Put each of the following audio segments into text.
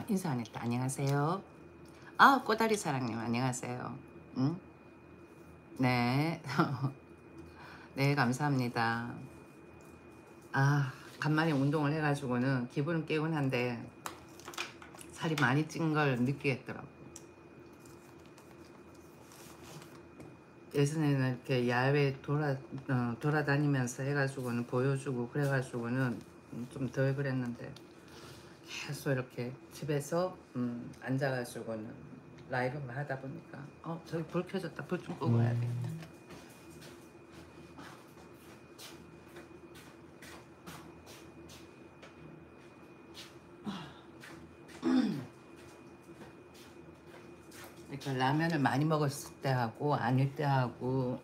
인사 안 했다. 안녕하세요. 꼬다리 사랑님 안녕하세요. 응? 네. 네, 감사합니다. 간만에 운동을 해가지고는 기분은 개운한데 살이 많이 찐 걸 느끼겠더라고. 예전에는 이렇게 야외 돌아다니면서 해가지고는 보여주고 그래가지고는 좀 덜 그랬는데 계속 이렇게 집에서 앉아가지고는 라이브만 하다 보니까 저기 불 켜졌다. 불 좀 끄고 와야 되겠다. 그러니까 라면을 많이 먹었을 때 하고 아닐 때 하고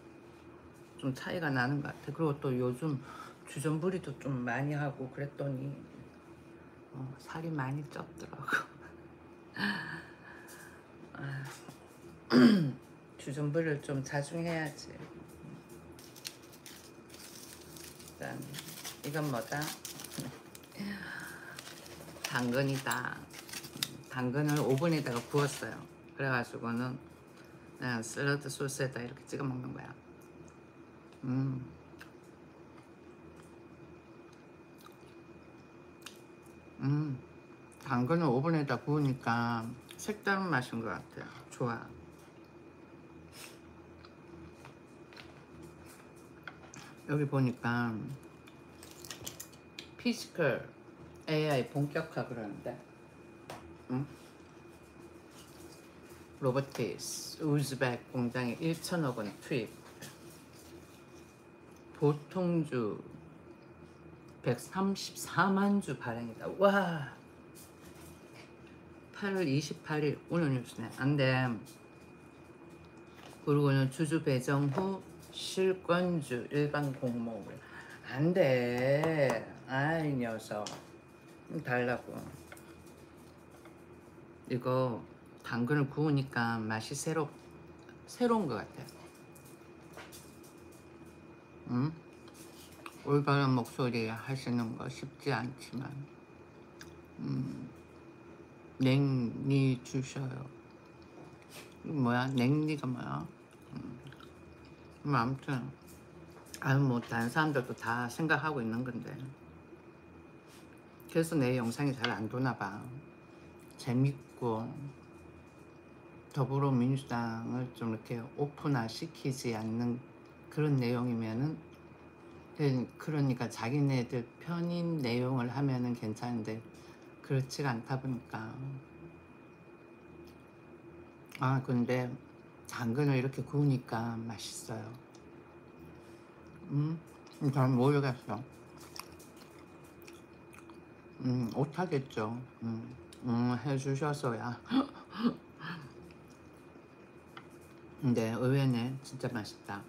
좀 차이가 나는 것 같아. 그리고 또 요즘 주전부리도 좀 많이 하고 그랬더니 살이 많이 쪘더라고. 주전부리를 좀 자주 해야지. 일단 이건 뭐다? 당근이다. 당근을 오븐에다가 구웠어요. 그래가지고는 그냥 샐러드 소스에다 이렇게 찍어 먹는 거야. 당근을 오븐에다 구우니까 색다른 맛인 것 같아요. 좋아. 여기 보니까 피지컬 AI 본격화 그러는데 로보티스 우즈벡 공장에 1천억 원 투입, 보통주 134만 주 발행이다. 와, 8월 28일 오늘 뉴스네. 안돼. 그리고는 주주 배정 후 실권주 일반 공모를 안돼. 아이 녀석 달라고. 이거 당근을 구우니까 맛이 새로운 것 같아. 올바른 목소리 하시는 거 쉽지 않지만 냉니 주셔요. 뭐야? 냉니가 뭐야? 아무튼 뭐 다른 사람들도 다 생각하고 있는 건데 그래서 내 영상이 잘 안 도나 봐. 재밌고 더불어민주당을 좀 이렇게 오픈화 시키지 않는 그런 내용이면은, 그러니까 자기네들 편인 내용을 하면은 괜찮은데 그렇지가 않다 보니까. 근데 당근을 이렇게 구우니까 맛있어요. 잘 모르겠어. 못하겠죠. 해주셔서야. 근데 의외네. 진짜 맛있다.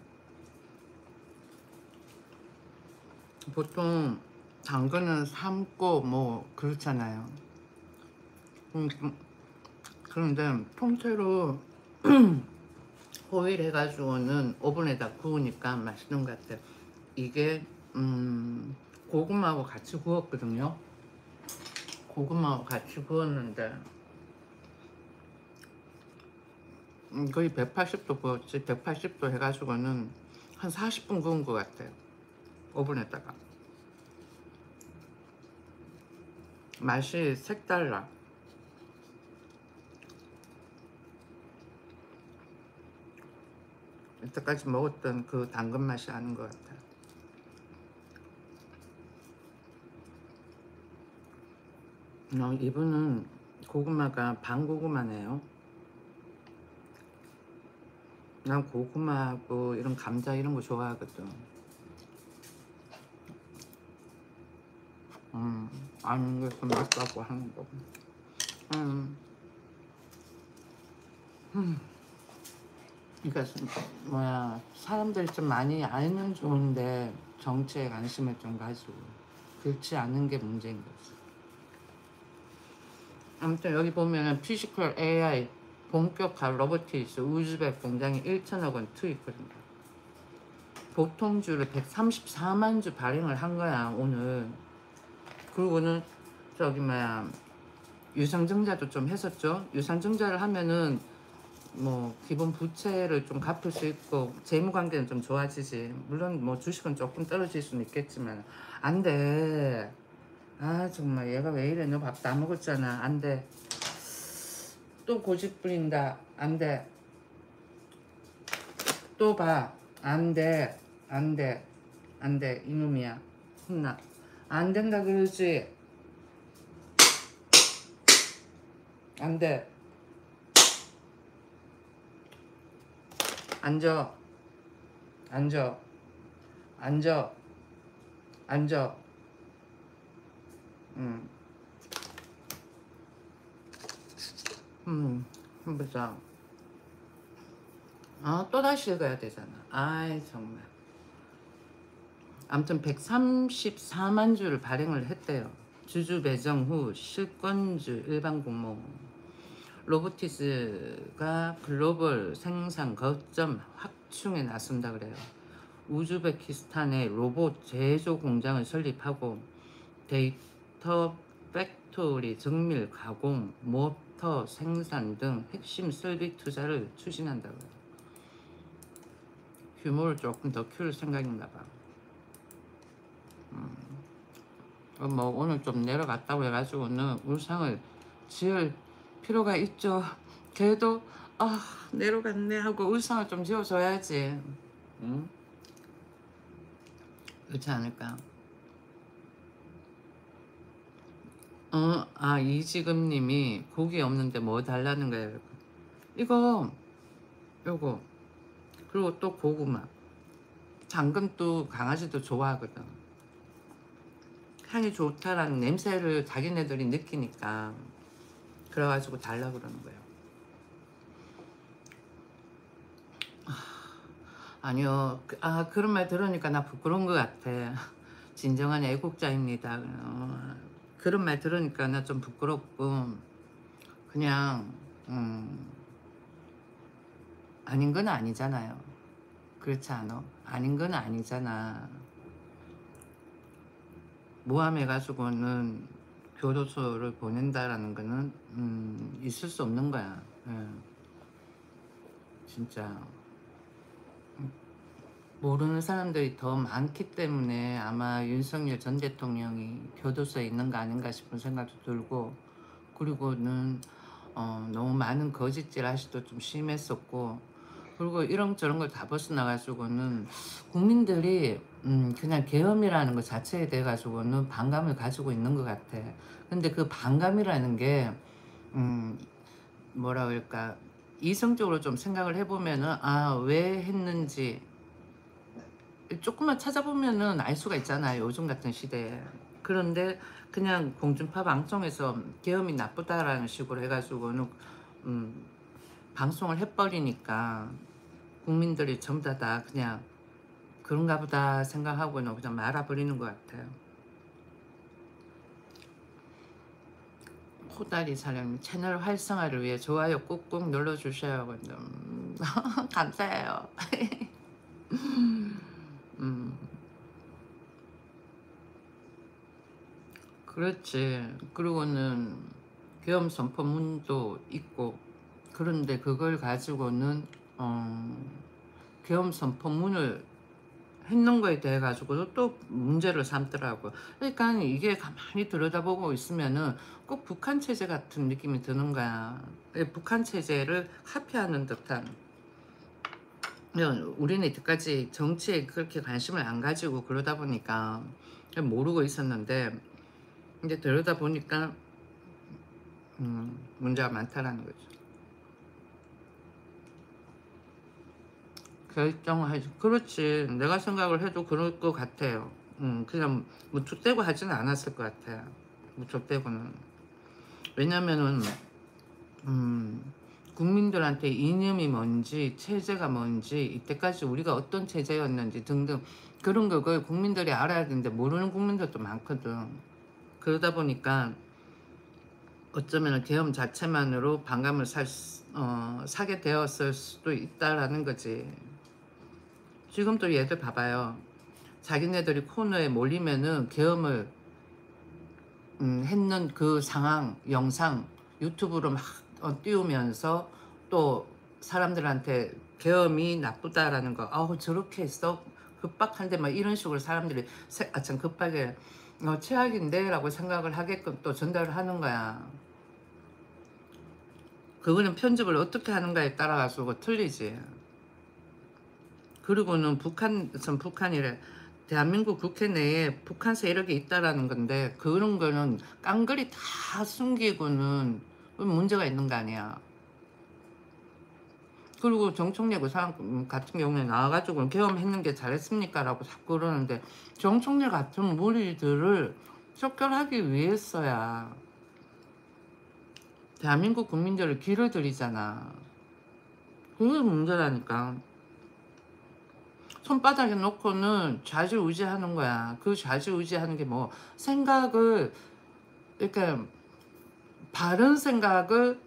보통 당근은 삶고 뭐 그렇잖아요. 그런데 통째로 호일 해가지고는 오븐에다 구우니까 맛있는 것 같아요. 이게 고구마하고 같이 구웠거든요. 고구마하고 같이 구웠는데 거의 180도 구웠지. 180도 해가지고는 한 40분 구운 것 같아요. 오븐에다가. 맛이 색달라. 이때까지 먹었던 그 당근 맛이 아닌 것 같아요. 이분은 고구마가 반고구마네요. 난 고구마하고 이런 감자 이런 거 좋아하거든. 아는 게 좀 맛있다고 하는 거. 그러니까 뭐야, 사람들이 좀 많이 알면 좋은데 정치에 관심을 좀 가지고 그렇지 않은 게 문제인 거지. 아무튼 여기 보면은 피지컬 AI 본격화 로보티스 우즈벡 공장에 1천억 원 투입거든요. 보통주를 134만 주 발행을 한 거야 오늘. 그리고는 저기 뭐야, 유상증자도 좀 했었죠. 유상증자를 하면은 뭐 기본 부채를 좀 갚을 수 있고 재무관계는 좀 좋아지지. 물론 뭐 주식은 조금 떨어질 수는 있겠지만 안 돼. 아 정말 얘가 왜 이래. 너 밥 다 먹었잖아. 안 돼. 또 고집 부린다. 안 돼. 또 봐. 안 돼. 안 돼. 안 돼. 이놈이야. 혼나. 안 된다 그러지. 안 돼. 앉아. 앉아. 앉아. 앉아. 음. 보자. 또다시 읽어야 되잖아. 아이 정말. 아무튼 134만 주를 발행을 했대요. 주주 배정 후 실권주 일반 공모. 로보티스가 글로벌 생산 거점 확충에 나선다 그래요. 우즈베키스탄에 로봇 제조 공장을 설립하고 데이터 팩토리, 정밀 가공, 모터 생산 등 핵심 설비 투자를 추진한다고 해요. 규모를 조금 더 키울 생각인가 봐. 뭐 오늘 좀 내려갔다고 해가지고는 울상을 지을 필요가 있죠. 그래도 내려갔네 하고 울상을 좀 지어줘야지. 응? 그렇지 않을까? 이지금님이 고기 없는데 뭐 달라는 거예요. 요거 그리고 또 고구마. 당근도 강아지도 좋아하거든. 향이 좋다라는 냄새를 자기네들이 느끼니까 그래가지고 달라 그러는 거예요. 아니요. 그런 말 들으니까 나 부끄러운 것 같아. 진정한 애국자입니다. 그런 말 들으니까 나 좀 부끄럽고 그냥 아닌 건 아니잖아요. 그렇지 않아? 아닌 건 아니잖아. 모함해가지고는 교도소를 보낸다라는 거는 있을 수 없는 거야. 예. 진짜 모르는 사람들이 더 많기 때문에 아마 윤석열 전 대통령이 교도소에 있는 거 아닌가 싶은 생각도 들고, 그리고는 너무 많은 거짓질 하시도 좀 심했었고, 그리고 이런저런 걸 다 벗어나가지고는 국민들이 그냥 계엄이라는 것 자체에 대해 가지고는 반감을 가지고 있는 것 같아. 근데 그 반감이라는 게 뭐라 그럴까, 이성적으로 좀 생각을 해보면은 왜 했는지 조금만 찾아보면은 알 수가 있잖아요, 요즘 같은 시대에. 그런데 그냥 공중파 방송에서 계엄이 나쁘다라는 식으로 해가지고는 방송을 해버리니까 국민들이 전부 다 그냥 그런가 보다 생각하고는 그냥 말아버리는 것 같아요. 코다리 사장님, 채널 활성화를 위해 좋아요 꾹꾹 눌러주셔요. 감사해요. 그렇지. 그리고는 계엄 선포문도 있고, 그런데 그걸 가지고는 계엄 선포문을 했는 거에 대해 가지고도 또 문제를 삼더라고. 그러니까 이게 가만히 들여다보고 있으면은 꼭 북한 체제 같은 느낌이 드는 거야. 북한 체제를 카피하는 듯한. 우리는 이때까지 정치에 그렇게 관심을 안 가지고 그러다 보니까 모르고 있었는데, 이제 들여다 보니까 문제가 많다라는 거죠. 결정하지. 그렇지. 내가 생각을 해도 그럴 것 같아요. 그냥 무턱대고 하지는 않았을 것 같아요. 무턱대고는. 왜냐면은 국민들한테 이념이 뭔지, 체제가 뭔지, 이때까지 우리가 어떤 체제였는지 등등 그런 걸 국민들이 알아야 되는데 모르는 국민들도 많거든. 그러다 보니까 어쩌면 계엄 자체만으로 반감을 사게 되었을 수도 있다라는 거지. 지금 또 얘들 봐봐요. 자기네들이 코너에 몰리면은 계엄을 했는 그 상황, 영상 유튜브로 막 띄우면서 또 사람들한테 계엄이 나쁘다라는 거, 아우 저렇게 했어? 급박한데 막 이런 식으로 사람들이 참 급하게 최악인데 라고 생각을 하게끔 또 전달을 하는 거야. 그거는 편집을 어떻게 하는가에 따라 가지고 틀리지. 그리고는 북한이래. 대한민국 국회 내에 북한 세력이 있다라는 건데 그런 거는 깡그리 다 숨기고는 문제가 있는 거 아니야. 그리고 정청래 그 사람 같은 경우에 나와가지고 계엄했는 게 잘했습니까? 라고 자꾸 그러는데 정청래 같은 무리들을 척결하기 위해서야 대한민국 국민들을 길을 들이잖아. 그게 문제라니까. 손바닥에 놓고는 좌지우지하는 거야. 그 좌지우지하는 게 뭐 생각을 이렇게 바른 생각을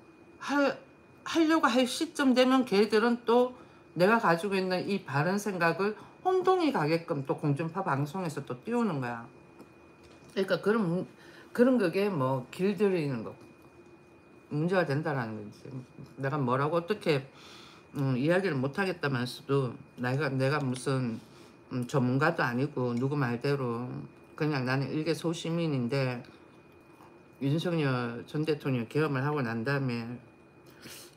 하려고 할 시점 되면 걔들은 또 내가 가지고 있는 이 바른 생각을 혼동이 가게끔 또 공중파 방송에서 또 띄우는 거야. 그러니까 그런 그게 뭐 길들이는 거 문제가 된다라는 거지. 내가 뭐라고 어떻게 이야기를 못 하겠다면서도 내가 무슨 전문가도 아니고 누구 말대로 그냥 나는 일개 소시민인데 윤석열 전 대통령 계엄을 하고 난 다음에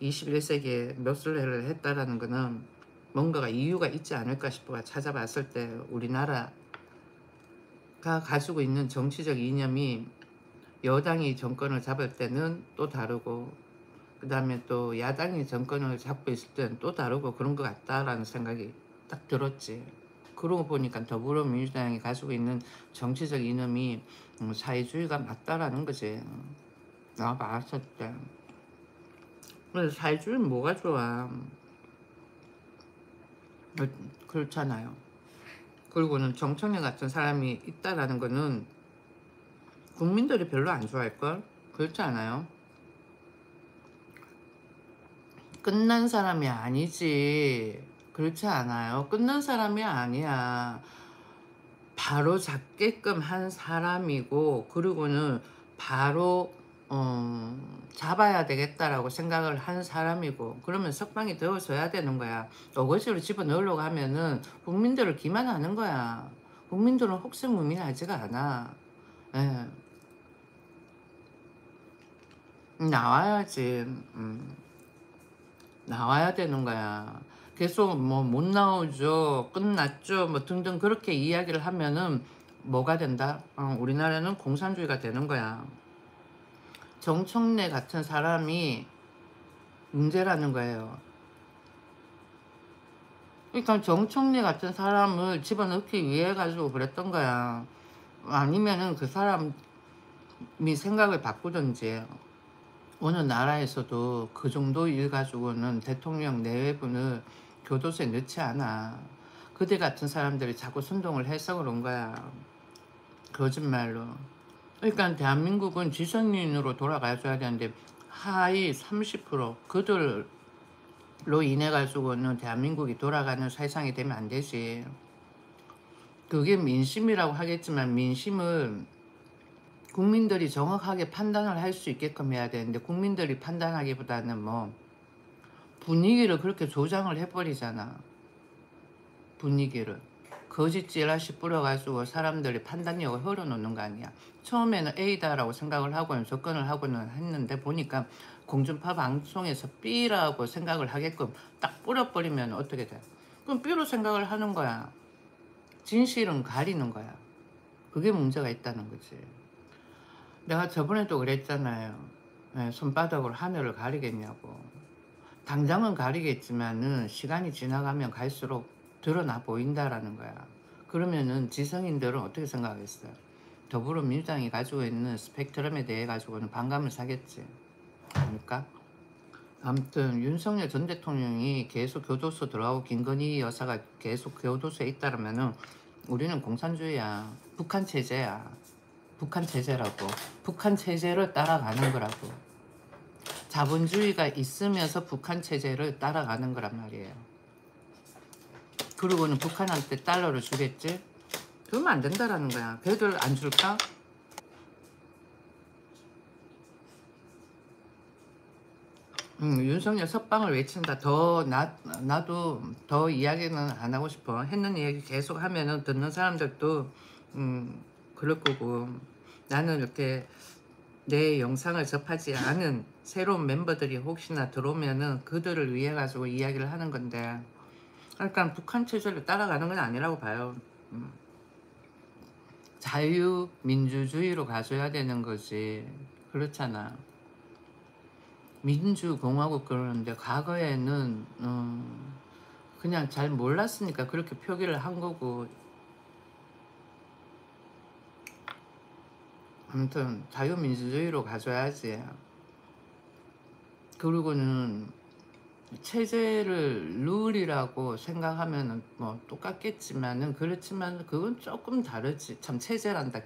21세기에 몇술래를 했다라는 거는 뭔가가 이유가 있지 않을까 싶어 찾아봤을 때 우리나라가 가지고 있는 정치적 이념이 여당이 정권을 잡을 때는 또 다르고 그 다음에 또 야당이 정권을 잡고 있을 때는 또 다르고 그런 것 같다라는 생각이 딱 들었지. 그러고 보니까 더불어민주당이 가지고 있는 정치적 이념이 사회주의가 맞다라는 거지. 내가 봤을 때. 그래서 사회주의는 뭐가 좋아. 그렇잖아요. 그리고는 정청래 같은 사람이 있다라는 거는 국민들이 별로 안 좋아할걸? 그렇지 않아요? 끝난 사람이 아니지. 그렇지 않아요? 끝난 사람이 아니야. 바로 잡게끔 한 사람이고 그리고는 바로 잡아야 되겠다라고 생각을 한 사람이고 그러면 석방이 되어져야 되는 거야. 어거지로 집어넣으려고 하면은 국민들을 기만하는 거야. 국민들은 혹세무민하지가 않아. 예. 나와야지. 나와야 되는 거야. 계속 뭐 못 나오죠, 끝났죠, 뭐 등등 그렇게 이야기를 하면은 뭐가 된다? 우리나라는 공산주의가 되는 거야. 정청래 같은 사람이 문제라는 거예요. 그러니까 정청래 같은 사람을 집어넣기 위해 가지고 그랬던 거야. 아니면은 그 사람이 생각을 바꾸든지. 어느 나라에서도 그 정도 일 가지고는 대통령 내외분을 교도소에 넣지 않아. 그대 같은 사람들이 자꾸 선동을 해서 그런 거야. 거짓말로. 그러니까 대한민국은 지성인으로 돌아가줘야 되는데 하위 30% 그들로 인해 가지고는 대한민국이 돌아가는 세상이 되면 안 되지. 그게 민심이라고 하겠지만 민심은 국민들이 정확하게 판단을 할 수 있게끔 해야 되는데 국민들이 판단하기보다는 뭐 분위기를 그렇게 조장을 해버리잖아. 분위기를 거짓 찌라시 뿌려가지고 사람들이 판단력을 흘러놓는 거 아니야. 처음에는 A다라고 생각을 하고는 접근을 하고는 했는데 보니까 공중파 방송에서 B라고 생각을 하게끔 딱 뿌려버리면 어떻게 돼? 그럼 B로 생각을 하는 거야. 진실은 가리는 거야. 그게 문제가 있다는 거지. 내가 저번에도 그랬잖아요. 네, 손바닥으로 하늘을 가리겠냐고. 당장은 가리겠지만은 시간이 지나가면 갈수록 드러나 보인다라는 거야. 그러면은 지성인들은 어떻게 생각하겠어요? 더불어민주당이 가지고 있는 스펙트럼에 대해 가지고는 반감을 사겠지. 아닙니까? 아무튼 윤석열 전 대통령이 계속 교도소 들어가고 김건희 여사가 계속 교도소에 있다라면은 우리는 공산주의야. 북한 체제야. 북한 체제라고. 북한 체제를 따라가는 거라고. 자본주의가 있으면서 북한 체제를 따라가는 거란 말이에요. 그리고는 북한한테 달러를 주겠지? 그러면 안 된다라는 거야. 걔들 안 줄까? 윤석열 석방을 외친다. 나도 더 이야기는 안 하고 싶어. 했는 이야기 계속 하면은 듣는 사람들도, 그럴 거고. 나는 이렇게 내 영상을 접하지 않은 새로운 멤버들이 혹시나 들어오면은 그들을 위해 가지고 이야기를 하는 건데, 그러니까 북한 체제를 따라가는 건 아니라고 봐요. 자유민주주의로 가져야 되는 거지. 그렇잖아. 민주공화국 그러는데 과거에는 그냥 잘 몰랐으니까 그렇게 표기를 한 거고. 아무튼 자유민주주의로 가져야지. 그리고는 체제를 룰이라고 생각하면은 뭐 똑같겠지만은, 그렇지만 그건 조금 다르지. 참, 체제란다.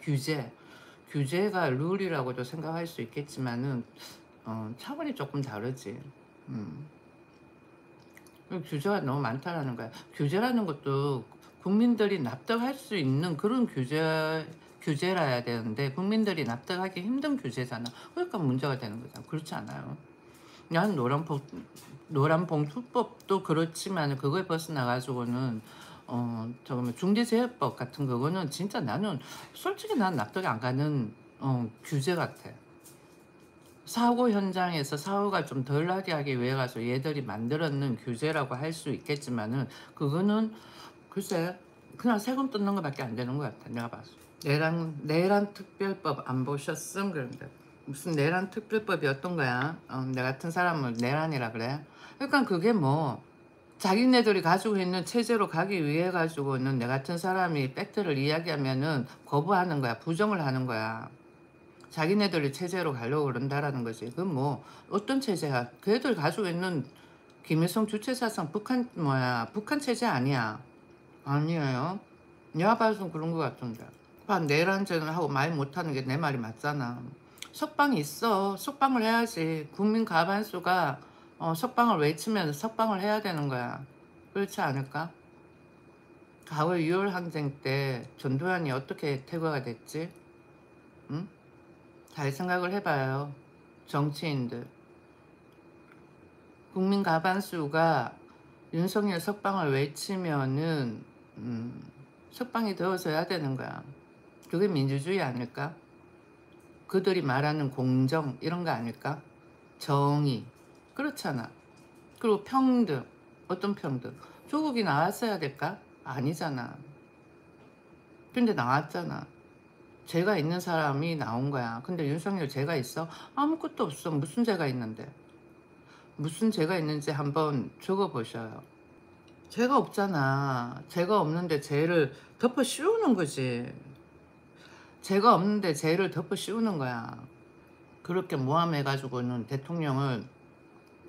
규제가 룰이라고도 생각할 수 있겠지만은 차원이 조금 다르지. 음. 규제가 너무 많다라는 거야. 규제라는 것도 국민들이 납득할 수 있는 그런 규제라야 되는데, 국민들이 납득하기 힘든 규제잖아. 그러니까 문제가 되는 거잖아. 그렇지 않아요? 난 노란봉투법도 그렇지만, 그거에 벗어나가지고는 저거 뭐 중대재해법 같은 거는 진짜 나는 솔직히 난 납득이 안 가는 규제 같아. 사고 현장에서 사고가 좀 덜 나게 하기 위해 가서 얘들이 만들었는 규제라고 할 수 있겠지만은, 그거는 글쎄 그냥 세금 뜯는 거밖에 안 되는 것 같아, 내가 봐서. 내란 특별법 안 보셨음? 그런데 무슨 내란 특별법이 어떤 거야? 내 같은 사람을 내란이라 그래? 그러니까 그게 뭐 자기네들이 가지고 있는 체제로 가기 위해 가지고는 내 같은 사람이 팩트를 이야기하면은 거부하는 거야, 부정을 하는 거야. 자기네들이 체제로 가려고 그런다라는 거지. 그건 뭐 어떤 체제야? 걔들 가지고 있는 김일성 주체사상 북한 체제 아니야. 아니에요. 내가 봐서 그런 것 같은데. 내란전을 하고 말 못하는 게 내 말이 맞잖아. 석방이 있어. 석방을 해야지. 국민 과반수가 석방을 외치면 석방을 해야 되는 거야. 그렇지 않을까? 가을 6월 항쟁 때 전두환이 어떻게 퇴거가 됐지? 응? 잘 생각을 해봐요. 정치인들. 국민 과반수가 윤석열 석방을 외치면은 석방이 되어져야 되는 거야. 그게 민주주의 아닐까? 그들이 말하는 공정 이런 거 아닐까? 정의. 그렇잖아. 그리고 평등. 어떤 평등? 조국이 나왔어야 될까? 아니잖아. 근데 나왔잖아. 죄가 있는 사람이 나온 거야. 근데 윤석열 죄가 있어? 아무것도 없어. 무슨 죄가 있는데? 무슨 죄가 있는지 한번 적어보셔요. 죄가 없잖아. 죄가 없는데 죄를 덮어 씌우는 거지. 죄가 없는데 죄를 덮어 씌우는 거야. 그렇게 모함해가지고는 대통령을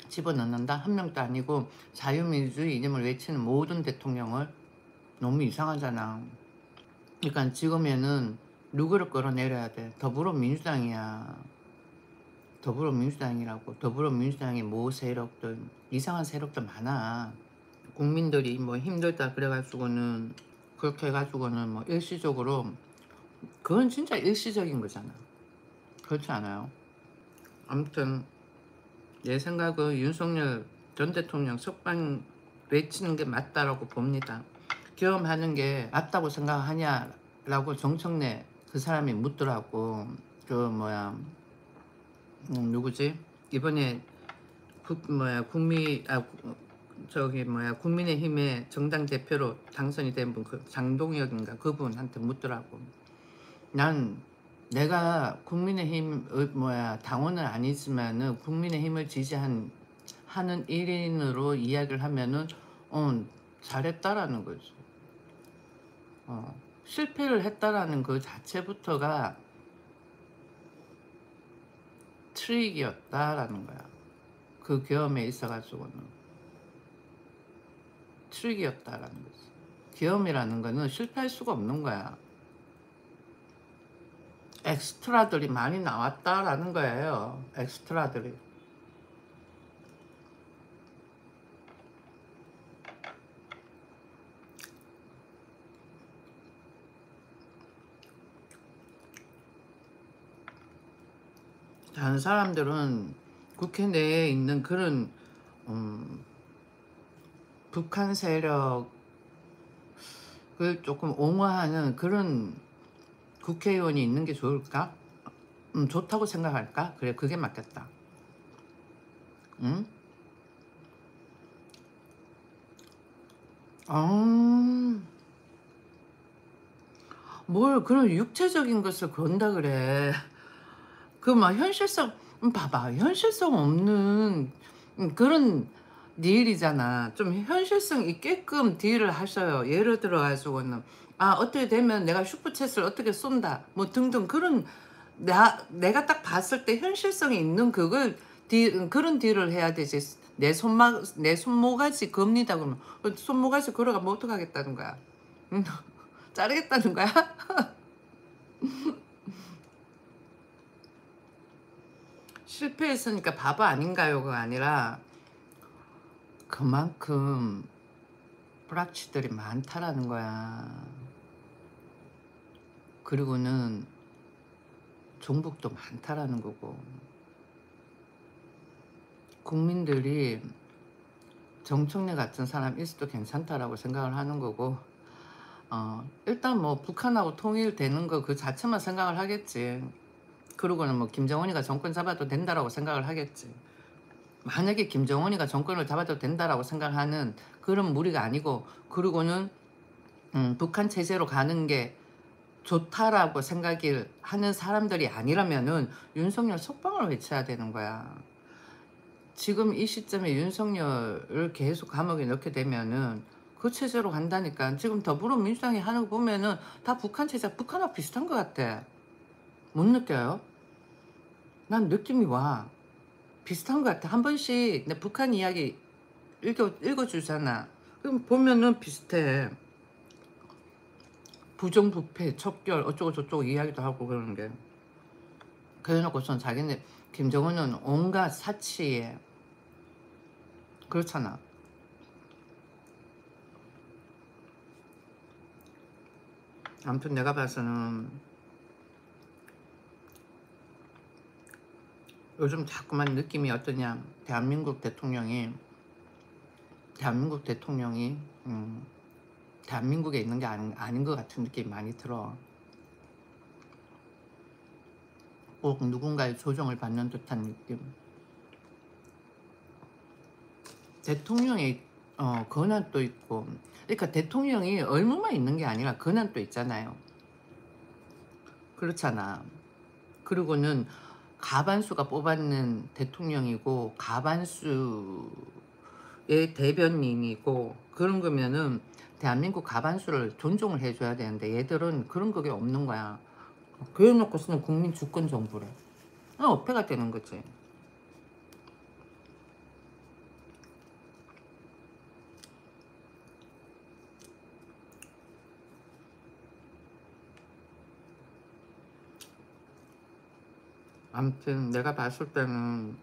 집어넣는다? 한 명도 아니고 자유민주주의 이름을 외치는 모든 대통령을. 너무 이상하잖아. 그러니까 지금에는 누구를 끌어내려야 돼? 더불어민주당이야. 더불어민주당이라고. 더불어민주당의 모 세력들, 이상한 세력들 많아. 국민들이 뭐 힘들다 그래가지고는, 그렇게 해가지고는 뭐 일시적으로, 그건 진짜 일시적인 거잖아. 그렇지 않아요? 아무튼 내 생각은 윤석열 전 대통령 석방 외치는 게 맞다라고 봅니다. 계엄하는 게 맞다고 생각하냐라고 정청래 그 사람이 묻더라고. 그 뭐야, 누구지? 이번에 국민의힘의 정당 대표로 당선이 된 분, 그 장동혁인가 그분한테 묻더라고. 난 내가 국민의힘 당원은 아니지만은 국민의힘을 하는 1인으로 이야기를 하면은 잘했다라는 거지. 실패를 했다라는 그 자체부터가 트릭이었다라는 거야. 그 계엄에 있어가지고는 트릭이었다라는 거지. 계엄이라는 거는 실패할 수가 없는 거야. 엑스트라들이 많이 나왔다라는 거예요. 엑스트라들이. 다른 사람들은 국회 내에 있는 그런 음, 북한 세력을 조금 옹호하는 그런 국회의원이 있는 게 좋을까? 좋다고 생각할까? 그래, 그게 맞겠다. 응? 아, 뭘 그런 육체적인 것을 그런다 그래. 그 막 현실성, 봐봐. 현실성 없는 그런 딜이잖아. 좀 현실성 있게끔 딜을 하셔요. 예를 들어가지고는, 아, 어떻게 되면 내가 슈퍼챗을 어떻게 쏜다. 뭐 등등 그런, 내가 딱 봤을 때 현실성이 있는 그걸 그런 딜을 해야 되지. 내 손모가지 겁니다. 그러면 손모가지 걸어가면 어떡하겠다는 거야. 응? 자르겠다는 거야? 실패했으니까 바보 아닌가요가 아니라 그만큼 뿌락치들이 많다라는 거야. 그리고는 종북도 많다라는 거고, 국민들이 정청래 같은 사람 있어도 괜찮다라고 생각을 하는 거고, 일단 뭐 북한하고 통일되는 거 그 자체만 생각을 하겠지. 그러고는 뭐 김정은이가 정권 잡아도 된다라고 생각을 하겠지. 만약에 김정은이가 정권을 잡아도 된다라고 생각하는 그런 무리가 아니고, 그러고는 북한 체제로 가는 게 좋다라고 생각을 하는 사람들이 아니라면은 윤석열 석방을 외쳐야 되는 거야. 지금 이 시점에 윤석열을 계속 감옥에 넣게 되면은 그 체제로 간다니까. 지금 더불어민주당이 하는 거 보면은 다 북한 체제, 북한하고 비슷한 것 같아. 못 느껴요? 난 느낌이 와. 비슷한 것 같아. 한 번씩 내 북한 이야기 읽어주잖아. 그럼 보면은 비슷해. 부정부패, 척결, 어쩌고 저쩌고 이야기도 하고 그러는 게. 그래놓고선 자기네, 김정은은 온갖 사치에, 그렇잖아. 아무튼 내가 봐서는 요즘 자꾸만 느낌이 어떠냐. 대한민국 대통령이 대한민국에 있는 게 아닌 것 같은 느낌이 많이 들어. 꼭 누군가의 조정을 받는 듯한 느낌. 대통령의 권한도 있고, 그러니까 대통령이 얼마만 있는 게 아니라 권한도 있잖아요. 그렇잖아. 그리고는 가반수가 뽑았는 대통령이고 가반수의 대변인이고, 그런 거면은 대한민국 가반수를 존중을 해줘야 되는데 얘들은 그런 그게 없는 거야. 그래놓고서는 국민 주권 정부래. 어폐가 되는 거지. 아무튼 내가 봤을 때는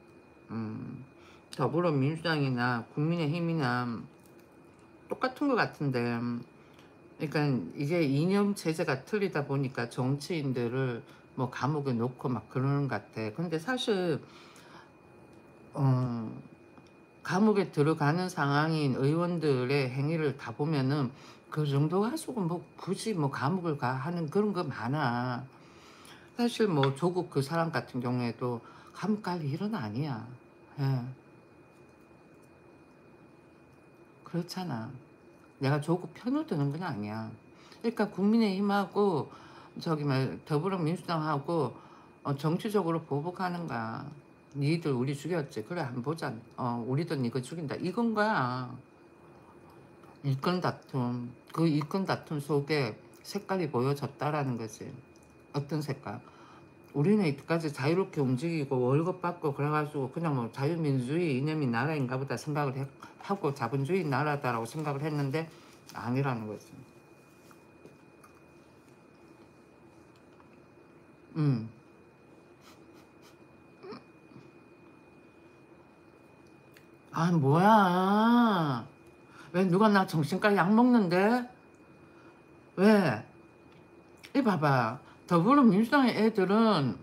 더불어민주당이나 국민의힘이나 똑같은 것 같은데, 그러니까 이게 이념 체제가 틀리다 보니까 정치인들을 뭐 감옥에 놓고 막 그러는 것 같아. 근데 사실 어, 감옥에 들어가는 상황인 의원들의 행위를 다 보면은 그 정도 가지고 뭐 굳이 뭐 감옥을 가 하는 그런 거 많아. 사실 뭐 조국 그 사람 같은 경우에도 감옥 갈 일은 아니야. 예, 그렇잖아. 내가 조국 편을 드는 건 아니야. 그러니까 국민의힘하고 저기 말 더불어민주당하고 정치적으로 보복하는 거야. 니들 우리 죽였지. 그래 한번 보자. 우리도 니거 죽인다. 이건 거야. 일권 다툼. 그 일권 다툼 속에 색깔이 보여졌다라는 거지. 어떤 색깔? 우리는 이때까지 자유롭게 움직이고 월급 받고 그래가지고 그냥 뭐 자유민주주의 이념이 나라인가 보다 생각을 하고 자본주의 나라다라고 생각을 했는데 아니라는 거지. 음. 아, 뭐야. 왜 누가 나 정신과 약 먹는데? 왜? 이 봐봐. 더불어민주당의 애들은,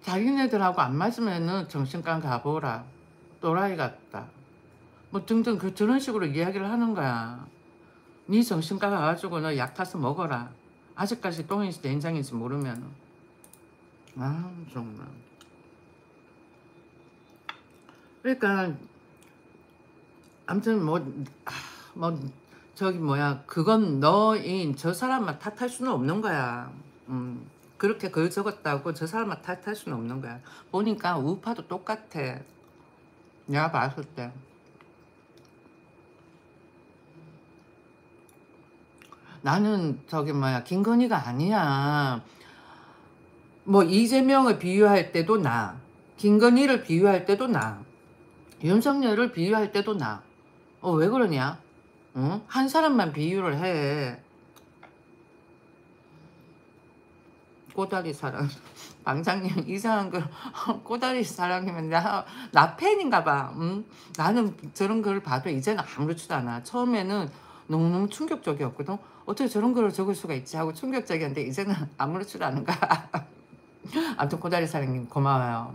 자기네들하고 안 맞으면은 정신과 가보라. 또라이 같다. 뭐 등등 저런 식으로 이야기를 하는 거야. 네 정신과 가가지고는 약 타서 먹어라. 아직까지 똥인지 된장인지 모르면. 아 정말. 그러니까 아무튼 뭐 저기 뭐야 그건 너인 저 사람만 탓할 수는 없는 거야. 그렇게 글 적었다고 저 사람만 탓할 수는 없는 거야. 보니까 우파도 똑같아. 내가 봤을 때. 나는 저기 뭐야 김건희가 아니야. 뭐 이재명을 비유할 때도 나. 김건희를 비유할 때도 나. 윤석열을 비유할 때도 나. 왜 그러냐? 응? 한 사람만 비유를 해. 꼬다리 사랑. 방장님 이상한 걸 꼬다리 사랑이면 나 팬인가 봐. 응? 나는 저런 걸 봐도 이제는 아무렇지도 않아. 처음에는 너무너무 충격적이었거든. 어떻게 저런 걸 적을 수가 있지 하고 충격적이었는데 이제는 아무렇지도 않은가. 아무튼 꼬다리 사랑님 고마워요.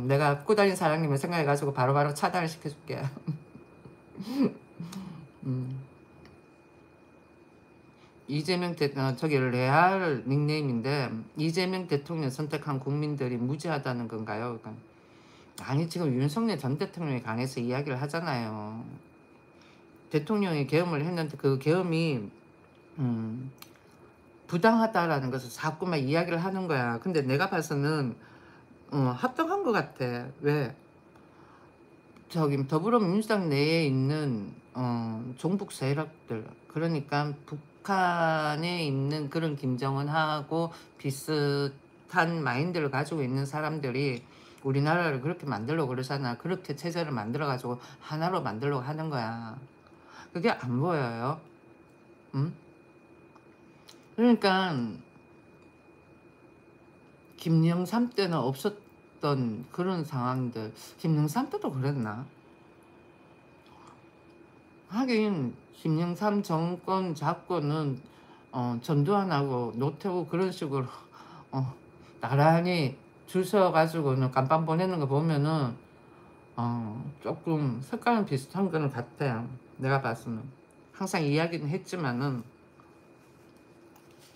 내가 꼬다리 사랑님을 생각해가지고 바로바로 차단을 시켜줄게. 음. 저기 레알 닉네임인데 이재명 대통령 선택한 국민들이 무지하다는 건가요? 그러니까 아니 지금 윤석열 전 대통령에 관해서 이야기를 하잖아요. 대통령이 계엄을 했는데 그 계엄이 부당하다라는 것을 자꾸만 이야기를 하는 거야. 근데 내가 봐서는 합당한 것 같아. 왜? 저기 더불어민주당 내에 있는 종북 세력들 그러니까 북한에 있는 그런 김정은하고 비슷한 마인드를 가지고 있는 사람들이 우리나라를 그렇게 만들려고 그러잖아. 그렇게 체제를 만들어 가지고 하나로 만들려고 하는 거야. 그게 안 보여요. 응? 그러니까 김영삼 때는 없었던 그런 상황들. 김영삼 때도 그랬나? 하긴 김영삼 정권 잡고는 전두환하고 노태우 그런 식으로 어, 나란히 줄 서가지고는 감방 보내는 거 보면은 조금 색깔은 비슷한 거는 같아요. 내가 봤으면 항상 이야기는 했지만은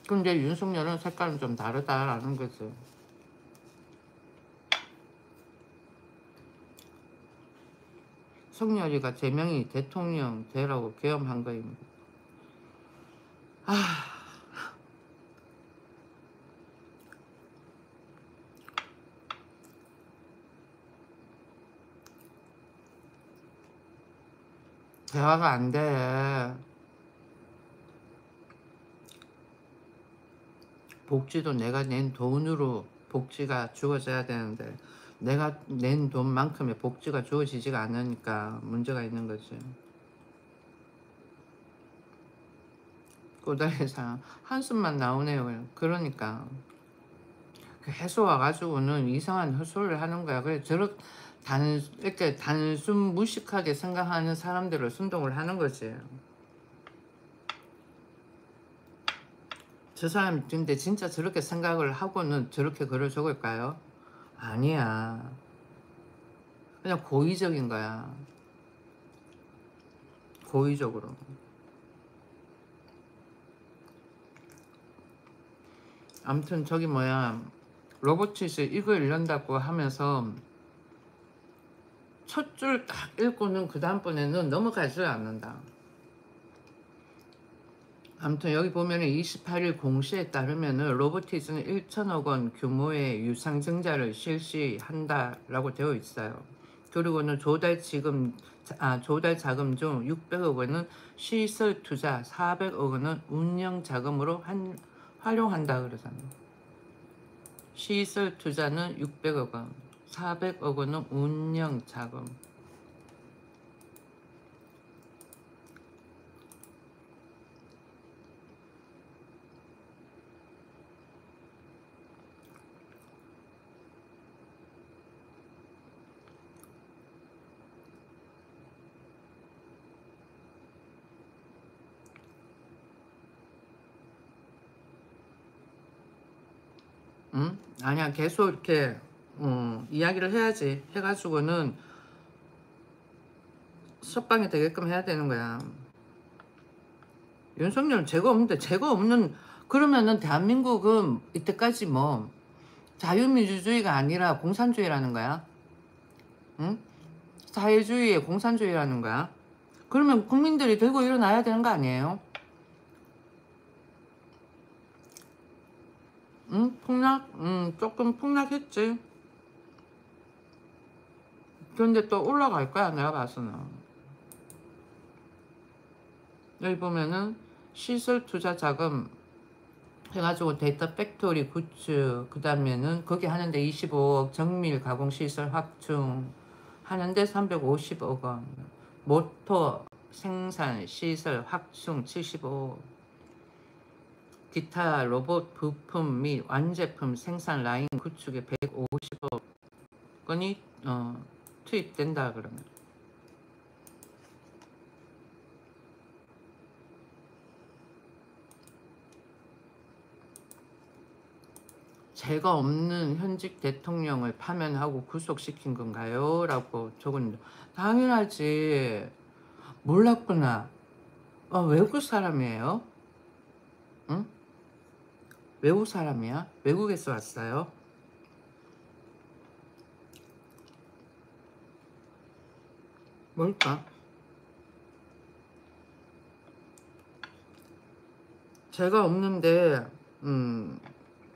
근데 윤석열은 색깔은 좀 다르다라는 거죠. 석열이가 제명이 대통령 되라고 계엄한 거입니다. 대화가 안 돼. 복지도 내가 낸 돈으로 복지가 주어져야 되는데 내가 낸 돈만큼의 복지가 주어지지가 않으니까 문제가 있는 거지. 꼬다리상 한숨만 나오네요. 그러니까 계속 와가지고는 이상한 헛소리를 하는 거야. 그래 이렇게 단순 무식하게 생각하는 사람들을 순동을 하는 거지. 저 사람 근데 진짜 저렇게 생각을 하고는 저렇게 글을 적을까요? 아니야. 그냥 고의적인 거야. 고의적으로. 아무튼 저기 뭐야 로보티스 이거 읽는다고 하면서 첫 줄 딱 읽고는 그 다음번에는 넘어가지 않는다. 아무튼 여기 보면은 28일 공시에 따르면은 로보티스는 1천억 원 규모의 유상증자를 실시한다라고 되어 있어요. 그리고는 조달 자금 중 600억 원은 시설 투자, 400억 원은 운영 자금으로 활용한다 그러잖아요. 시설 투자는 600억 원, 400억 원은 운영 자금. 응? 아니야, 계속 이렇게 이야기를 해야지. 해가지고는 석방이 되게끔 해야 되는 거야. 윤석열 죄가 없는데, 죄가 없는, 그러면은 대한민국은 이때까지 뭐 자유민주주의가 아니라 공산주의라는 거야. 응? 사회주의의 공산주의라는 거야. 그러면 국민들이 들고 일어나야 되는 거 아니에요? 응? 폭락? 조금 폭락했지. 그런데 또 올라갈 거야, 내가 봐서는. 여기 보면은 시설 투자 자금 해가지고 데이터 팩토리 구축, 그 다음에는 거기 하는데 25억, 정밀 가공 시설 확충 하는데 350억 원, 모터 생산 시설 확충 75억, 기타 로봇 부품 및 완제품 생산 라인 구축에 150억 건이 투입된다. 그러면 죄가 없는 현직 대통령을 파면하고 구속시킨 건가요? 라고 적었는데, 당연하지. 몰랐구나. 외국 사람이에요? 응? 외국 사람이야? 외국에서 왔어요? 뭘까? 죄가 없는데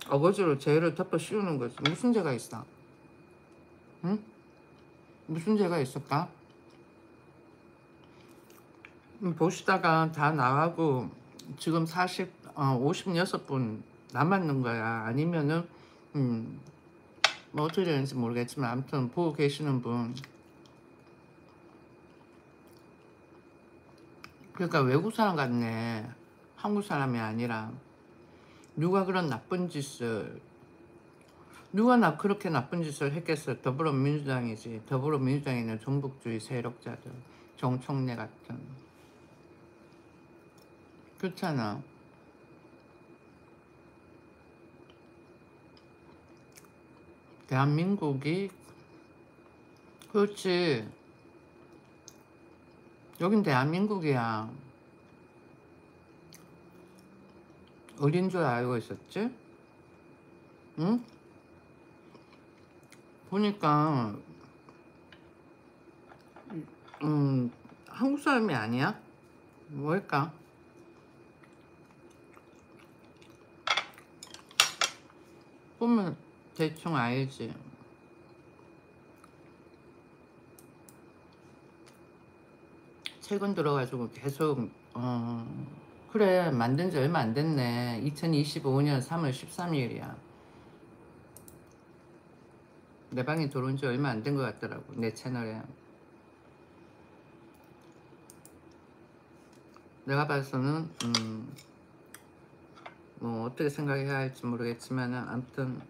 어거지로 죄를 덮어 씌우는 거지. 무슨 죄가 있어? 응? 무슨 죄가 있을까? 보시다가 다 나가고 지금 56분 남았는 거야. 아니면은 뭐 어떻게 되는지 모르겠지만 아무튼 보고 계시는 분, 그러니까 외국 사람 같네. 한국 사람이 아니라. 누가 그런 나쁜 짓을, 누가 그렇게 나쁜 짓을 했겠어. 더불어민주당이지. 더불어민주당에 있는 종북주의 세력자들, 정청래 같은. 그렇잖아. 대한민국이, 그렇지, 여긴 대한민국이야. 어딘 줄 알고 있었지? 응? 보니까 한국 사람이 아니야? 뭘까? 보면 대충 알지. 최근 들어가지고 계속 그래, 만든 지 얼마 안 됐네. 2025년 3월 13일이야. 내 방에 들어온 지 얼마 안 된 것 같더라고, 내 채널에. 내가 봐서는 뭐 어떻게 생각해야 할지 모르겠지만 아무튼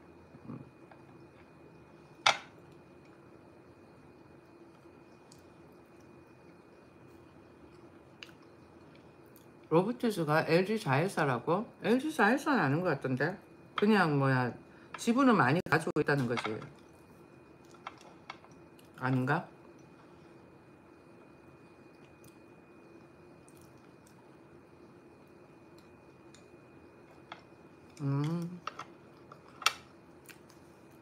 로보티즈가 LG 자회사라고? LG 자회사는 아닌 것 같던데? 그냥 뭐야, 지분을 많이 가지고 있다는 거지. 아닌가?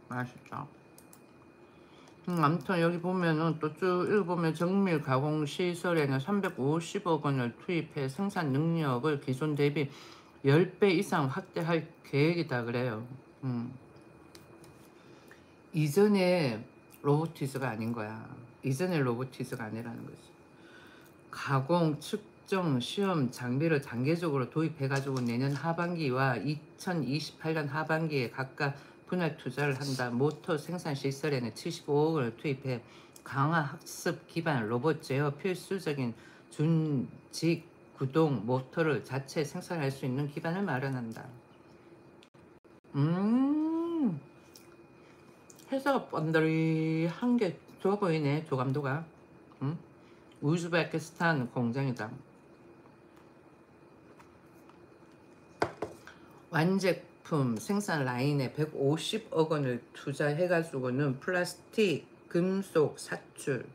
맛있다. 아무튼 여기 보면은 또 쭉 읽어보면 정밀 가공 시설에는 350억 원을 투입해 생산 능력을 기존 대비 10배 이상 확대할 계획이다 그래요. 이전에 로보티즈가 아닌 거야. 이전에 로보티즈가 아니라는 거지. 가공, 측정, 시험 장비를 단계적으로 도입해가지고 내년 하반기와 2028년 하반기에 각각 분할 투자를 한다. 모터 생산 시설에는 75억 원을 투입해 강화 학습 기반 로봇 제어 필수적인 준직 구동 모터를 자체 생산할 수 있는 기반을 마련한다. 회사가 번들이한 게 좋아 보이네, 조감도가. 우즈베키스탄 공장이다. 완제품 부품 생산 라인에 150억 원을 투자해가지고는 플라스틱, 금속 사출,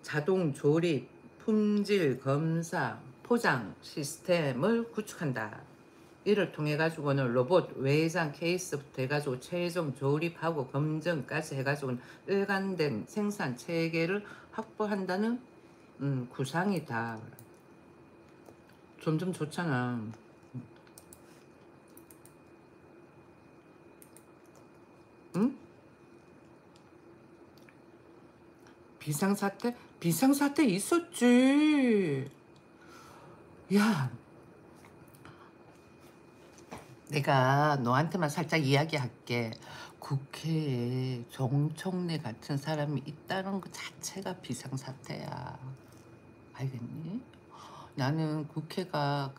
자동 조립, 품질 검사, 포장 시스템을 구축한다. 이를 통해 가지고는 로봇 외장 케이스부터 해가지고 최종 조립하고 검증까지 해가지고는 일관된 생산 체계를 확보한다는 구상이다. 점점 좋잖아. 응? 비상사태? 비상사태 있었지. 야, 내가 너한테만 살짝 이야기할게. 국회에 정청래 같은 사람이 있다는 것 자체가 비상사태야. 알겠니? 나는 국회가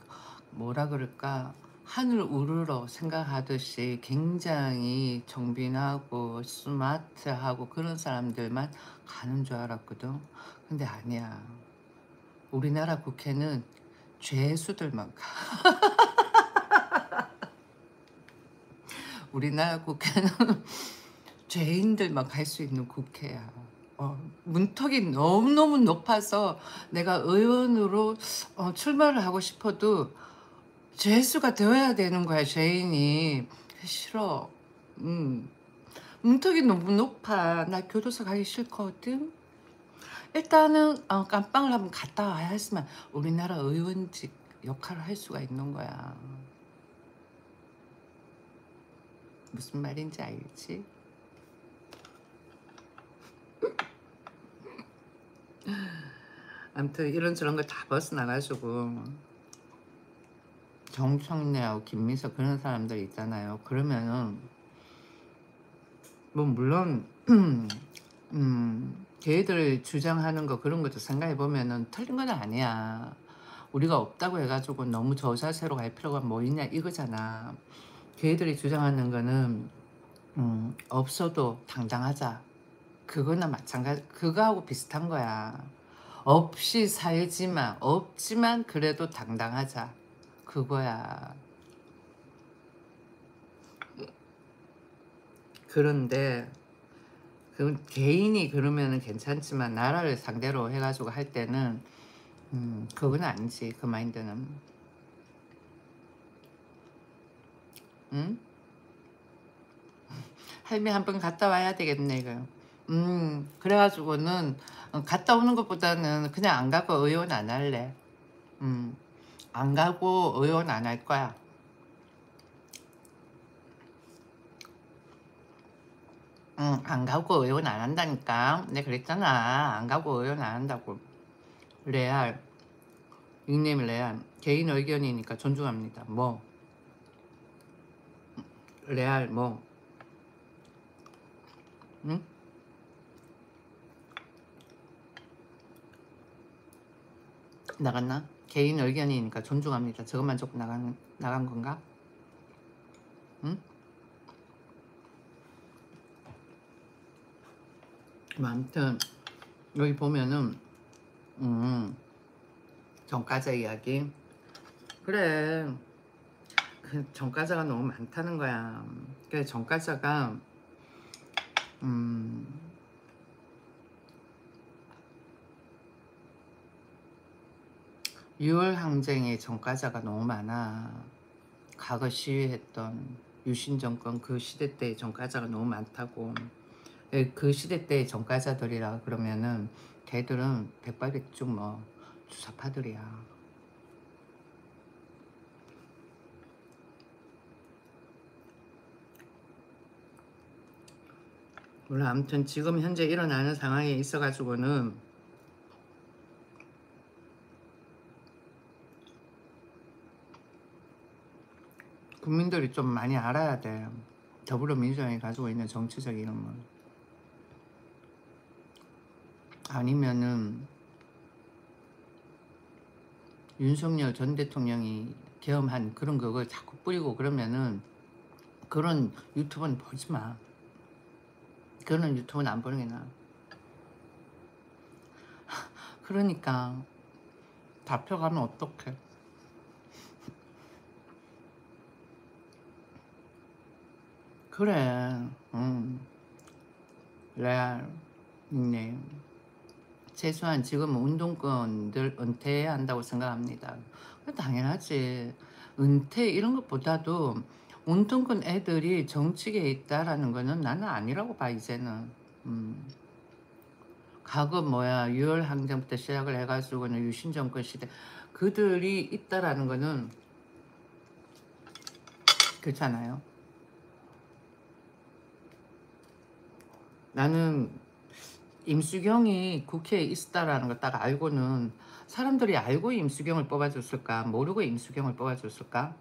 뭐라 그럴까, 하늘 우러러 생각하듯이 굉장히 정빈하고 스마트하고 그런 사람들만 가는 줄 알았거든. 근데 아니야. 우리나라 국회는 죄수들만 가. 우리나라 국회는 죄인들만 갈 수 있는 국회야. 문턱이 너무너무 높아서 내가 의원으로 출마를 하고 싶어도 죄수가 되어야 되는 거야, 죄인이. 싫어. 문턱이 너무 높아. 나 교도소 가기 싫거든. 일단은 깜빵을 한번 갔다 와야 했으면 우리나라 의원직 역할을 할 수가 있는 거야. 무슨 말인지 알지? 아무튼 이런저런 거 다 벗어나가지고 정청래하고 김민석 그런 사람들 있잖아요. 그러면은 뭐 물론 걔들 주장하는 거 그런 것도 생각해 보면은 틀린 건 아니야. 우리가 없다고 해가지고 너무 저자세로 갈 필요가 뭐 있냐 이거잖아. 걔들이 주장하는 거는 없어도 당당하자. 그거나 마찬가지. 그거하고 비슷한 거야. 없이 살지만 없지만 그래도 당당하자. 그거야. 그런데 그 개인이 그러면은 괜찮지만 나라를 상대로 해가지고 할 때는 그건 아니지. 그 마인드는. 응? 할미 한 번 갔다 와야 되겠네 이거. 그래가지고는 갔다 오는 것보다는 그냥 안 가고 의원 안 할래. 안 가고 의원 안 할 거야. 안 가고 의원 안 한다니까. 내가 그랬잖아. 안 가고 의원 안 한다고. 레알. 닉네임 레알. 개인 의견이니까 존중합니다. 뭐. 레알 뭐. 응? 나갔나? 개인 의견이니까 존중합니다. 저것만 조금 나간 건가? 응? 뭐 아무튼 여기 보면은 정가자 이야기. 그래. 그 정가자가 너무 많다는 거야. 그래 정가자가 유월항쟁의 정가자가 너무 많아. 과거 시위했던 유신정권 그 시대 때의 정가자가 너무 많다고. 그 시대 때의 정가자들이라 그러면은 걔들은 백발백중 뭐 주사파들이야. 물론 아무튼 지금 현재 일어나는 상황에 있어가지고는 국민들이 좀 많이 알아야 돼. 더불어민주당이 가지고 있는 정치적 이름을. 아니면은 윤석열 전 대통령이 계엄한 그런 그걸 자꾸 뿌리고 그러면은 그런 유튜브는 보지 마. 그런 유튜브는 안 보는 게 나아. 그러니까 잡혀가면 어떡해. 그래. 레알. 네. 최소한 지금 운동권들 은퇴해야 한다고 생각합니다. 당연하지. 은퇴 이런 것보다도 운동권 애들이 정치계에 있다라는 거는 나는 아니라고 봐 이제는. 음. 과거 뭐야 6월 항쟁부터 시작을 해가지고는 유신 정권 시대 그들이 있다라는 거는 그렇잖아요. 나는 임수경이 국회에 있었다라는 걸 딱 알고는 사람들이 알고 임수경을 뽑아줬을까? 모르고 임수경을 뽑아줬을까?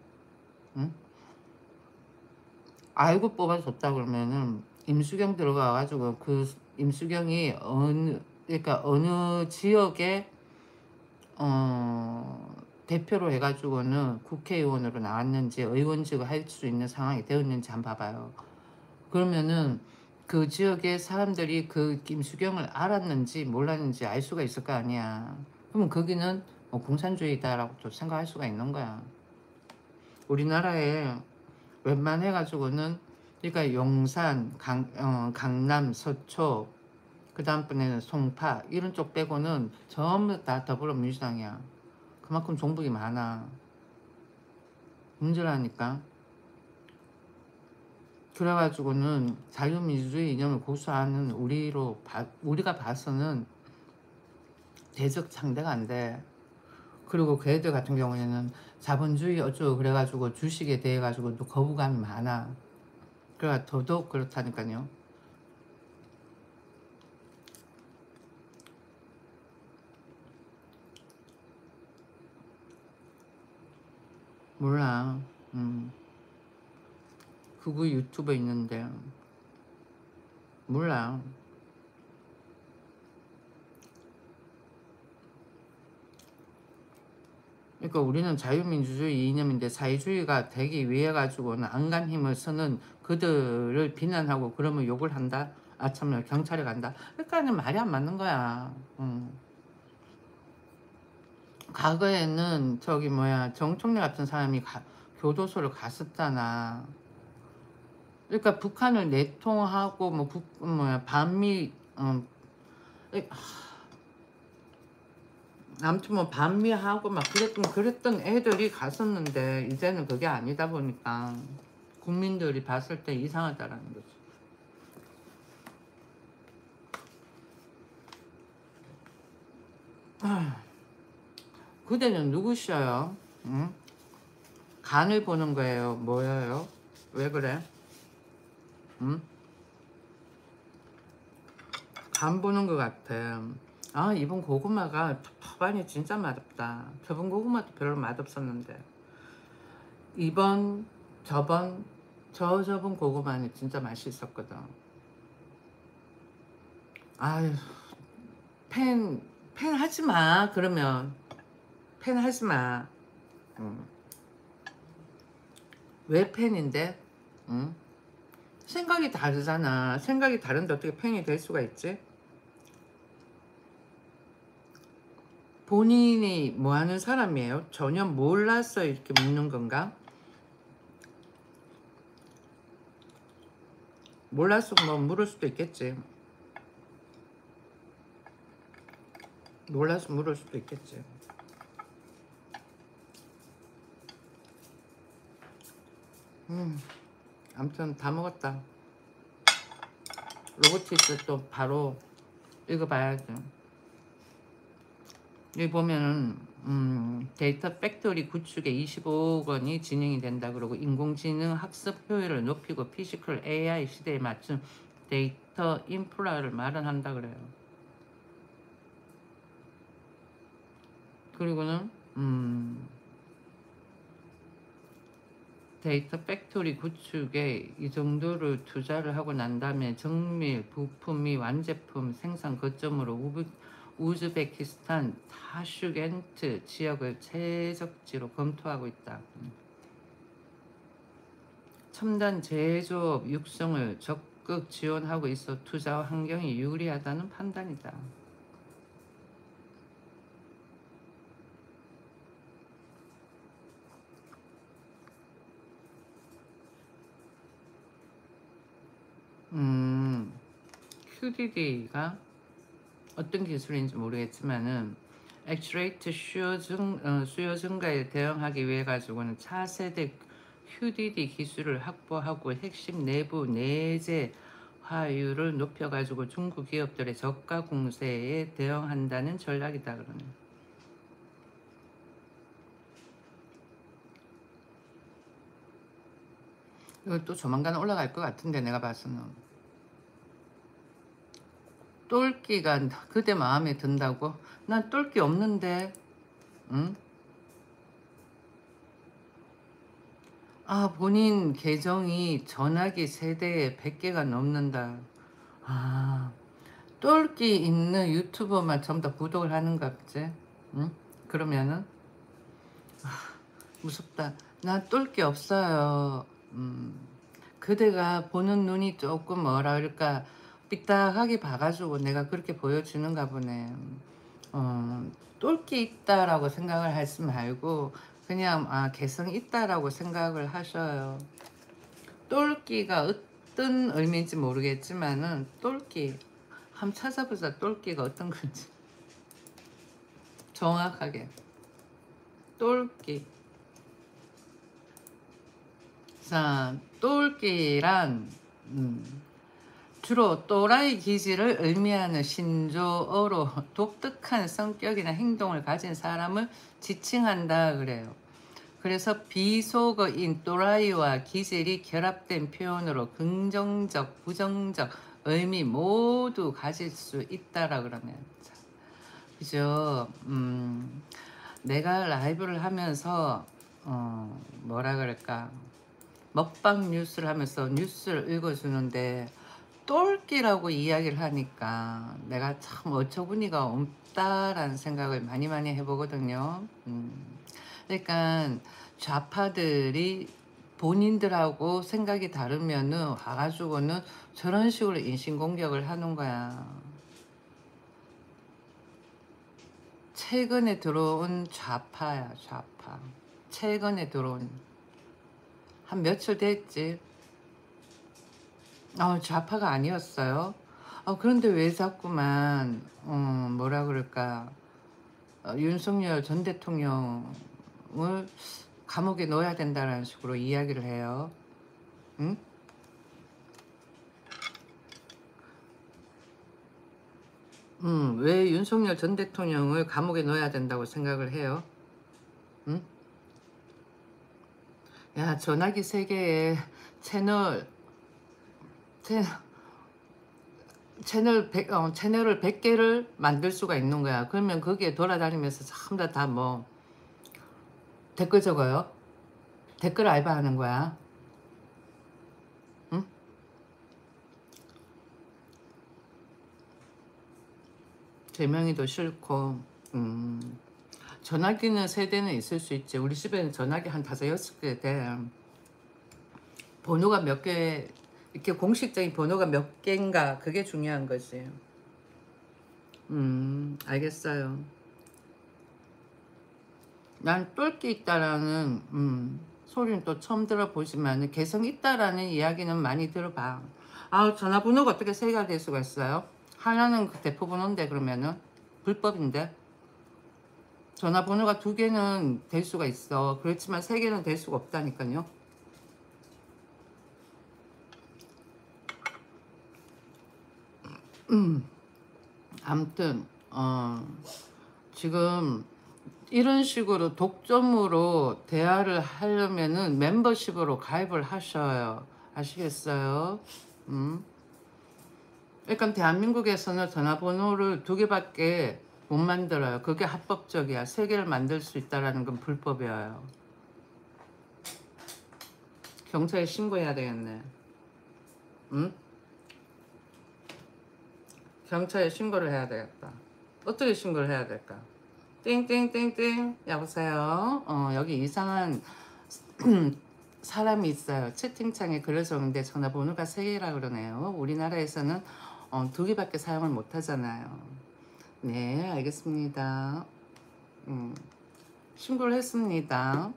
응? 알고 뽑아줬다 그러면은 임수경 들어가가지고 그 임수경이 그러니까 어느 지역에 대표로 해가지고는 국회의원으로 나왔는지 의원직을 할 수 있는 상황이 되었는지 한번 봐봐요. 그러면은 그 지역의 사람들이 그 김수경을 알았는지 몰랐는지 알 수가 있을 거 아니야. 그러면 거기는 뭐 공산주의다라고 또 생각할 수가 있는 거야. 우리나라에 웬만해가지고는 그러니까 용산, 강남, 서초, 그 다음번에는 송파 이런 쪽 빼고는 전부 다 더불어민주당이야. 그만큼 종북이 많아. 문제라니까. 그래가지고는 자유민주주의 이념을 고수하는 우리가 봐서는 대적 상대가 안 돼. 그리고 그 애들 같은 경우에는 자본주의 어쩌고 그래가지고 주식에 대해 가지고 또 거부감이 많아. 그래가 더더욱 그렇다니까요. 몰라. 그거 유튜브에 있는데 몰라. 그러니까 우리는 자유민주주의 이념인데 사회주의가 되기 위해 가지고는 안간 힘을 쓰는 그들을 비난하고 그러면 욕을 한다. 아참에 경찰에 간다. 그러니까는 말이 안 맞는 거야. 과거에는 저기 뭐야 정청래 같은 사람이 교도소를 갔었잖아. 그러니까 북한을 내통하고 뭐 뭐야 반미 아무튼 뭐 반미하고 막 그랬던 애들이 갔었는데 이제는 그게 아니다 보니까 국민들이 봤을 때 이상하다라는 거지. 그대는 누구셔요? 응? 간을 보는 거예요? 뭐예요? 왜 그래? 응? 간 보는 것 같아. 아 이번 고구마가 법안이 진짜 맛없다. 저번 고구마도 별로 맛없었는데 이번 저번 저번 고구마는 진짜 맛이 있었거든. 아유 팬 하지 마. 그러면 팬 하지 마. 응. 왜 팬인데? 응? 생각이 다르잖아. 생각이 다른데 어떻게 팬이 될 수가 있지? 본인이 뭐 하는 사람이에요? 전혀 몰라서 이렇게 묻는 건가? 몰라서 뭐 물을 수도 있겠지. 몰라서 물을 수도 있겠지. 아무튼 다 먹었다. 로보티스 또 바로 읽어봐야지. 여기 보면은 데이터 팩토리 구축에 25억 원이 진행이 된다 그러고 인공지능 학습 효율을 높이고 피지컬 AI 시대에 맞춘 데이터 인프라를 마련한다 그래요. 그리고는 데이터 팩토리 구축에 이 정도를 투자를 하고 난 다음에 정밀 부품이 완제품 생산 거점으로 우즈베키스탄 타슈겐트 지역을 최적지로 검토하고 있다. 첨단 제조업 육성을 적극 지원하고 있어 투자 환경이 유리하다는 판단이다. QDD가 어떤 기술인지 모르겠지만은 액츄레이트 수요 증가에 대응하기 위해 가지고는 차세대 QDD 기술을 확보하고 핵심 내부 내재 화율을 높여가지고 중국 기업들의 저가 공세에 대응한다는 전략이다 그러네. 이거 또 조만간 올라갈 것 같은데 내가 봐서는. 똘끼가 그대 마음에 든다고? 난 똘끼 없는데. 응? 아, 본인 계정이 전화기 세대에 100개가 넘는다. 아, 똘끼 있는 유튜버만 전부 다 구독을 하는가 보지? 응? 그러면은 무섭다. 나 똘끼 없어요. 그대가 보는 눈이 조금 뭐라 그럴까 삐딱하게 봐가지고 내가 그렇게 보여주는가 보네. 똘끼 있다라고 생각을 하지 말고 그냥 개성 있다라고 생각을 하셔요. 똘끼가 어떤 의미인지 모르겠지만은 똘끼 한번 찾아보자. 똘끼가 어떤 건지 정확하게. 똘끼. 자, 똘끼란 주로 또라이 기질을 의미하는 신조어로 독특한 성격이나 행동을 가진 사람을 지칭한다 그래요. 그래서 비속어인 또라이와 기질이 결합된 표현으로 긍정적, 부정적 의미 모두 가질 수 있다라 그러면. 그죠? 내가 라이브를 하면서 뭐라 그럴까 먹방 뉴스를 하면서 뉴스를 읽어주는데 똘끼라고 이야기를 하니까 내가 참 어처구니가 없다라는 생각을 많이 해보거든요. 그러니까 좌파들이 본인들하고 생각이 다르면은 와가지고는 저런 식으로 인신공격을 하는 거야. 최근에 들어온 좌파야, 좌파. 최근에 들어온 한 며칠 됐지. 좌파가 아니었어요. 그런데 왜 자꾸만 뭐라 그럴까 윤석열 전 대통령을 감옥에 넣어야 된다는 식으로 이야기를 해요. 응? 왜 윤석열 전 대통령을 감옥에 넣어야 된다고 생각을 해요? 응? 야, 전화기 세계에 채널을 100개를 만들 수가 있는 거야. 그러면 거기에 돌아다니면서 전부 다 뭐 댓글 적어요. 댓글 알바하는 거야. 응? 제명이도 싫고 전화기는 세대는 있을 수 있지. 우리 집에는 전화기 한 5-6개 돼. 번호가 몇 개, 이렇게 공식적인 번호가 몇 개인가 그게 중요한 거지. 알겠어요. 난 똘끼 있다라는 소리는 또 처음 들어보지만 개성 있다라는 이야기는 많이 들어봐. 전화번호가 어떻게 3개가 될 수가 있어요? 하나는 그 대포번호인데 그러면은 불법인데 전화번호가 2개는 될 수가 있어. 그렇지만 3개는 될 수가 없다니까요. 아무튼 지금 이런 식으로 독점으로 대화를 하려면은 멤버십으로 가입을 하셔요. 아시겠어요? 그러니까 대한민국에서는 전화번호를 2개밖에 못 만들어요. 그게 합법적이야. 3개를 만들 수 있다는 건 불법이에요. 경찰에 신고해야 되겠네. 응? 경찰에 신고를 해야 되겠다. 어떻게 신고를 해야 될까? 띵띵띵띵 여보세요. 여기 이상한 사람이 있어요. 채팅창에 글을 적는데 전화번호가 3개라 그러네요. 우리나라에서는 2개밖에 사용을 못 하잖아요. 네, 알겠습니다. 신고를 했습니다.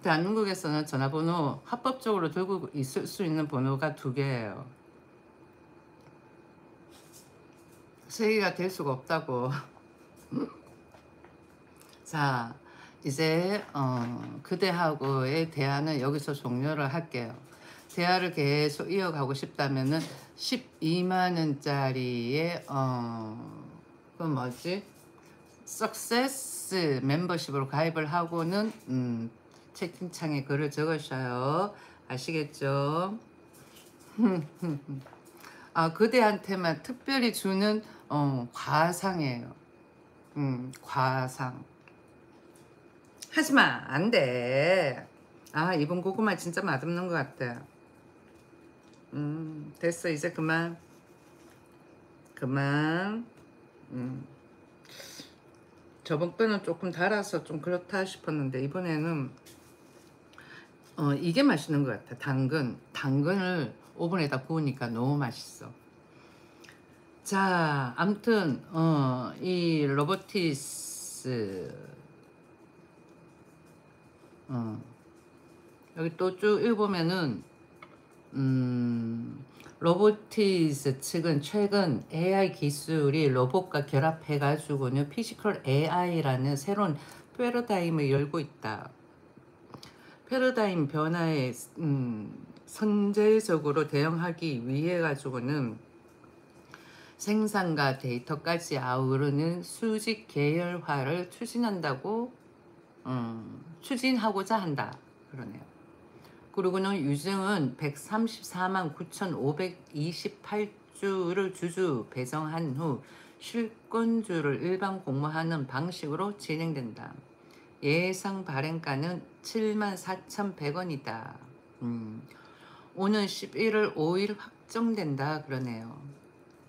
대한민국에서는 전화번호 합법적으로 들고 있을 수 있는 번호가 2개예요. 세계가 될 수가 없다고. 자, 이제 그대하고의 대화는 여기서 종료를 할게요. 대화를 계속 이어가고 싶다면은 12만 원짜리의 그 뭐지? 석세스 멤버십으로 가입을 하고는 채팅창에 글을 적으셔요. 아시겠죠? 아, 그대한테만 특별히 주는 과상이에요. 과상. 하지마, 안 돼. 아, 이번 고구마 진짜 맛없는 것 같아. 됐어, 이제 그만. 그만. 저번 거는 조금 달아서 좀 그렇다 싶었는데 이번에는 이게 맛있는 것 같아. 당근을 오븐에다 구우니까 너무 맛있어. 자, 암튼 이 로보티스 여기 또 쭉 읽어보면은 로보티스 측은 최근 AI 기술이 로봇과 결합해가지고는 피지컬 AI라는 새로운 패러다임을 열고 있다. 패러다임 변화에 선제적으로 대응하기 위해 가지고는 생산과 데이터까지 아우르는 수직 계열화를 추진하고자 한다. 그러네요. 그리고는 유증은 134만 9,528주를 주주 배정한 후 실권주를 일반 공모하는 방식으로 진행된다. 예상 발행가는 74,100원이다. 오는 11월 5일 확정된다 그러네요.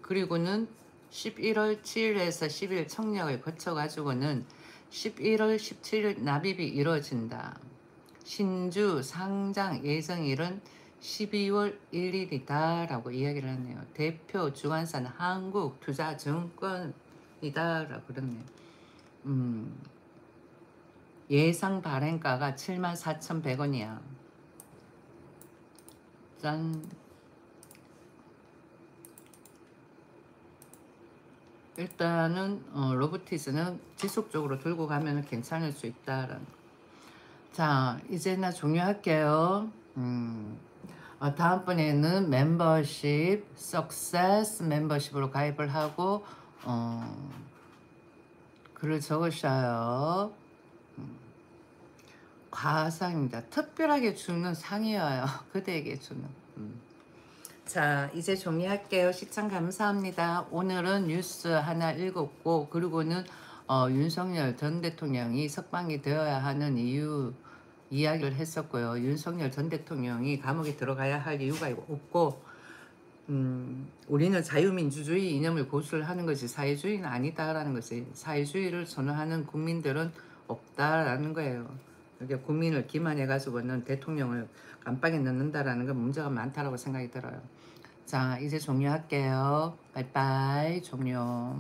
그리고는 11월 7일에서 10일 청약을 거쳐가지고는 11월 17일 납입이 이루어진다. 신주 상장 예정일은 12월 1일이다 라고 이야기를 하네요. 대표 주관사는 한국투자증권이다 라고 그러네요. 예상 발행가가 74,100원이야. 짠. 일단은 로보티스는 지속적으로 들고 가면 괜찮을 수 있다라는. 자, 이제 나 종료할게요. 다음번에는 멤버십, 석세스 멤버십으로 가입을 하고 글을 적으셔요. 과상입니다. 특별하게 주는 상이어요. 그대에게 주는. 자, 이제 정리할게요. 시청 감사합니다. 오늘은 뉴스 하나 읽었고, 그리고는 윤석열 전 대통령이 석방이 되어야 하는 이유 이야기를 했었고요. 윤석열 전 대통령이 감옥에 들어가야 할 이유가 없고, 우리는 자유민주주의 이념을 고수를 하는 것이 사회주의는 아니다라는 것이, 사회주의를 선호하는 국민들은 없다라는 거예요. 이렇게 국민을 기만해가지고는 대통령을 깜빡이 넣는다라는 건 문제가 많다라고 생각이 들어요. 자, 이제 종료할게요. 바이바이, 종료.